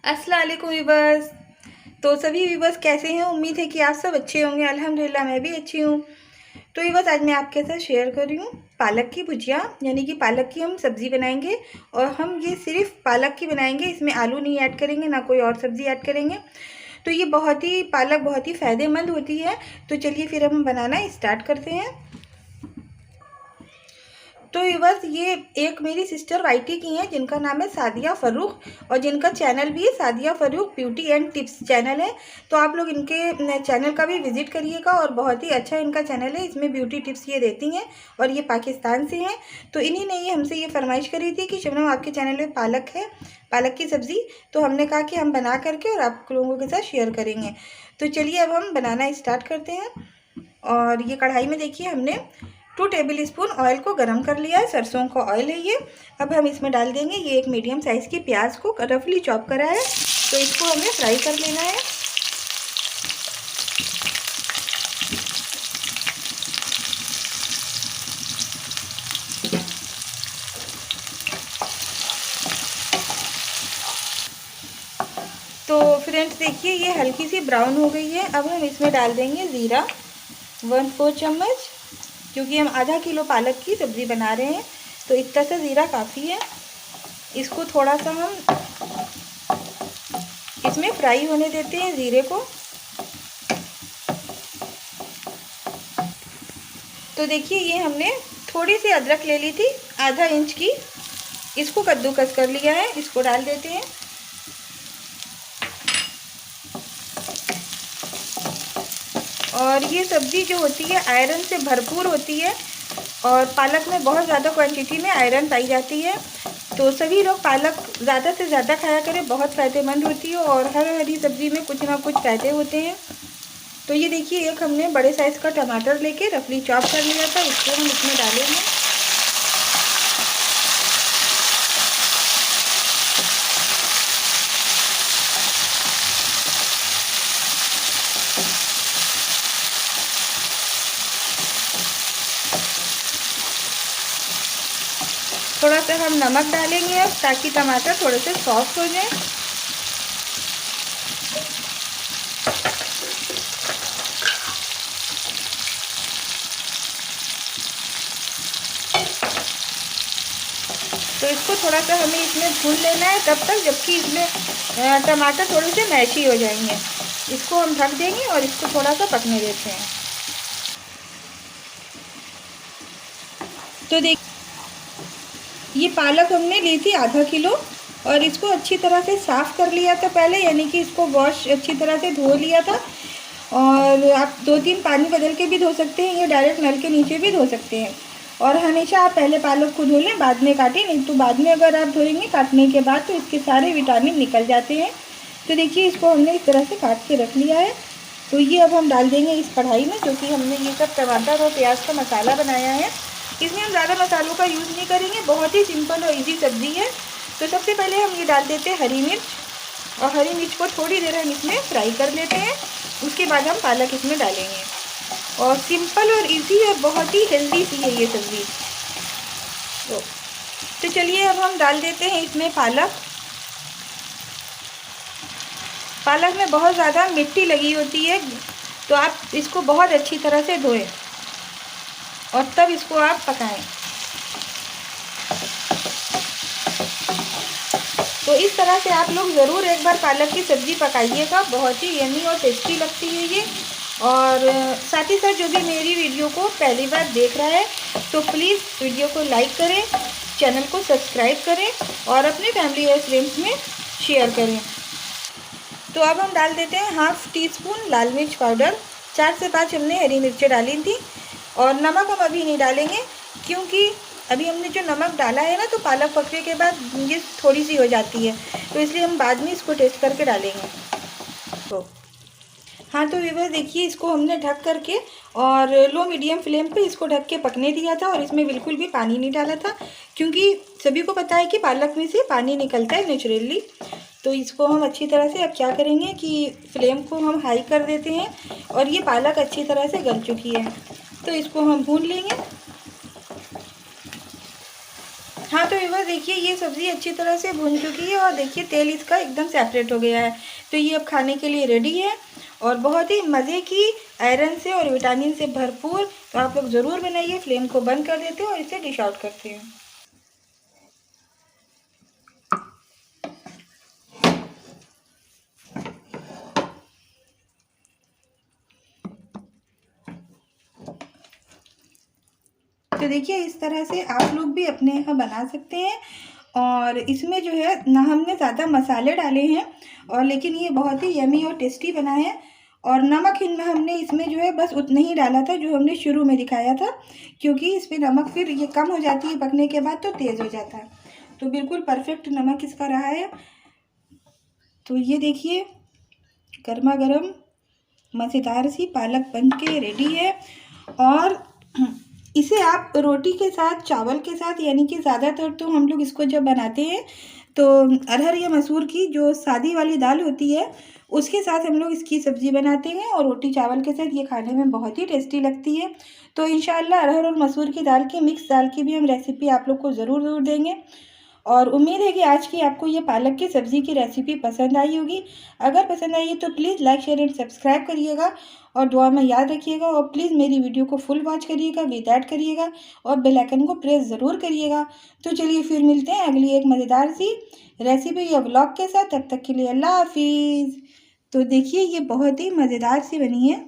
अस्सलाम वालेकुम वीवर्स। तो सभी वीवर्स कैसे हैं? उम्मीद है कि आप सब अच्छे होंगे। अल्हम्दुलिल्लाह मैं भी अच्छी हूँ। तो वीवर्स आज मैं आपके साथ शेयर कर रही हूँ पालक की भुजिया, यानी कि पालक की हम सब्ज़ी बनाएंगे। और हम ये सिर्फ पालक की बनाएंगे, इसमें आलू नहीं ऐड करेंगे, ना कोई और सब्ज़ी ऐड करेंगे। तो ये पालक बहुत ही फ़ायदेमंद होती है। तो चलिए फिर हम बनाना स्टार्ट करते हैं। तो बस ये एक मेरी सिस्टर वाईटी की हैं जिनका नाम है सादिया फ़ारूक, और जिनका चैनल भी है Sadia Farooq beauty and tips channel है। तो आप लोग इनके चैनल का भी विज़िट करिएगा, और बहुत ही अच्छा इनका चैनल है। इसमें ब्यूटी टिप्स ये देती हैं, और ये पाकिस्तान से हैं। तो इन्हीं ने ये हमसे ये फरमाइश करी थी कि शबनम आपके चैनल में पालक है, पालक की सब्ज़ी। तो हमने कहा कि हम बना करके और आप लोगों के साथ शेयर करेंगे। तो चलिए अब हम बनाना स्टार्ट करते हैं। और ये कढ़ाई में देखिए हमने 2 टेबल स्पून ऑयल को गरम कर लिया है। सरसों का ऑयल है ये। अब हम इसमें डाल देंगे ये एक मीडियम साइज़ की प्याज को रफली चॉप करा है। तो इसको हमें फ्राई कर लेना है। तो फ्रेंड्स देखिए ये हल्की सी ब्राउन हो गई है। अब हम इसमें डाल देंगे ज़ीरा 1/4 चम्मच, क्योंकि हम आधा किलो पालक की सब्ज़ी बना रहे हैं। तो इतना सा ज़ीरा काफ़ी है। इसको थोड़ा सा हम इसमें फ्राई होने देते हैं ज़ीरे को। तो देखिए ये हमने थोड़ी सी अदरक ले ली थी, आधा इंच की। इसको कद्दूकस कर लिया है, इसको डाल देते हैं। और ये सब्ज़ी जो होती है आयरन से भरपूर होती है, और पालक में बहुत ज़्यादा क्वांटिटी में आयरन पाई जाती है। तो सभी लोग पालक ज़्यादा से ज़्यादा खाया करें, बहुत फ़ायदेमंद होती है। और हर हरी सब्ज़ी में कुछ ना कुछ फ़ायदे होते हैं। तो ये देखिए एक हमने बड़े साइज़ का टमाटर लेके रफली चॉप कर लिया था, इसको हम इसमें डालेंगे। थोड़ा सा हम नमक डालेंगे अब, ताकि टमाटर थोड़े से सॉफ्ट हो जाए। तो इसको थोड़ा सा हमें इसमें भून लेना है तब तक, जबकि इसमें टमाटर थोड़े से मैशी हो जाएंगे। इसको हम ढक देंगे और इसको थोड़ा सा पकने देते हैं। तो देखिए ये पालक हमने ली थी आधा किलो, और इसको अच्छी तरह से साफ़ कर लिया था पहले, यानी कि इसको वॉश अच्छी तरह से धो लिया था। और आप 2-3 पानी बदल के भी धो सकते हैं, या डायरेक्ट नल के नीचे भी धो सकते हैं। और हमेशा आप पहले पालक को धो लें, बाद में काटें, नहीं तो बाद में अगर आप धोएंगे काटने के बाद तो इसके सारे विटामिन निकल जाते हैं। तो देखिए इसको हमने इस तरह से काट के रख लिया है। तो ये अब हम डाल देंगे इस कढ़ाई में, जो कि हमने ये सब टमाटर और प्याज का मसाला बनाया है। इसमें हम ज़्यादा मसालों का यूज़ नहीं करेंगे, बहुत ही सिंपल और इजी सब्ज़ी है। तो सबसे पहले हम ये डाल देते हैं हरी मिर्च, और हरी मिर्च को थोड़ी देर हम इसमें फ्राई कर लेते हैं। उसके बाद हम पालक इसमें डालेंगे। और सिंपल और इजी और बहुत ही हेल्दी सी है ये सब्ज़ी। तो चलिए अब हम डाल देते हैं इसमें पालक। पालक में बहुत ज़्यादा मिट्टी लगी होती है, तो आप इसको बहुत अच्छी तरह से धोएं और तब इसको आप पकाएं। तो इस तरह से आप लोग ज़रूर एक बार पालक की सब्ज़ी पकाइएगा, बहुत ही यम्मी और टेस्टी लगती है ये। और साथ ही साथ जो भी मेरी वीडियो को पहली बार देख रहा है, तो प्लीज़ वीडियो को लाइक करें, चैनल को सब्सक्राइब करें, और अपने फैमिली और फ्रेंड्स में शेयर करें। तो अब हम डाल देते हैं हाफ़ टी स्पून लाल मिर्च पाउडर। 4 से 5 हमने हरी मिर्चें डाली थी। और नमक हम अभी नहीं डालेंगे, क्योंकि अभी हमने जो नमक डाला है ना, तो पालक पकने के बाद ये थोड़ी सी हो जाती है, तो इसलिए हम बाद में इसको टेस्ट करके डालेंगे। तो हाँ, तो व्यूअर्स देखिए इसको हमने ढक करके और लो मीडियम फ्लेम पे इसको ढक के पकने दिया था, और इसमें बिल्कुल भी पानी नहीं डाला था, क्योंकि सभी को पता है कि पालक में से पानी निकलता है नेचुरली। तो इसको हम अच्छी तरह से अब क्या करेंगे कि फ्लेम को हम हाई कर देते हैं, और ये पालक अच्छी तरह से गल चुकी है, तो इसको हम भून लेंगे। हाँ तो व्यूअर्स देखिए ये सब्ज़ी अच्छी तरह से भून चुकी है और देखिए तेल इसका एकदम सेपरेट हो गया है। तो ये अब खाने के लिए रेडी है और बहुत ही मज़े की, आयरन से और विटामिन से भरपूर। तो आप लोग ज़रूर बनाइए। फ्लेम को बंद कर देते हैं और इसे डिश आउट करते हैं। तो देखिए इस तरह से आप लोग भी अपने यहाँ बना सकते हैं। और इसमें जो है ना हमने ज़्यादा मसाले डाले हैं और लेकिन ये बहुत ही यमी और टेस्टी बना है। और नमक इनमें हमने इसमें जो है बस उतना ही डाला था जो हमने शुरू में दिखाया था, क्योंकि इसमें नमक फिर ये कम हो जाती है पकने के बाद तो तेज़ हो जाता है। तो बिल्कुल परफेक्ट नमक इसका रहा है। तो ये देखिए गर्मा गर्म मज़ेदार सी पालक बन के रेडी है। और इसे आप रोटी के साथ, चावल के साथ, यानी कि ज़्यादातर तो हम लोग इसको जब बनाते हैं तो अरहर या मसूर की जो सादी वाली दाल होती है उसके साथ हम लोग इसकी सब्ज़ी बनाते हैं और रोटी चावल के साथ ये खाने में बहुत ही टेस्टी लगती है। तो इंशाल्लाह अरहर और मसूर की दाल की, मिक्स दाल की भी हम रेसिपी आप लोग को ज़रूर देंगे। और उम्मीद है कि आज की आपको ये पालक की सब्ज़ी की रेसिपी पसंद आई होगी। अगर पसंद आई है तो please like, share and subscribe करिएगा और दुआ में याद रखिएगा। और प्लीज़ मेरी वीडियो को फुल वॉच करिएगा, विद ऐड करिएगा और बेल आइकन को प्रेस ज़रूर करिएगा। तो चलिए फिर मिलते हैं अगली एक मज़ेदार सी रेसिपी या व्लॉग के साथ। तब तक के लिए अल्लाह हाफिज़। तो देखिए ये बहुत ही मज़ेदार सी बनी है।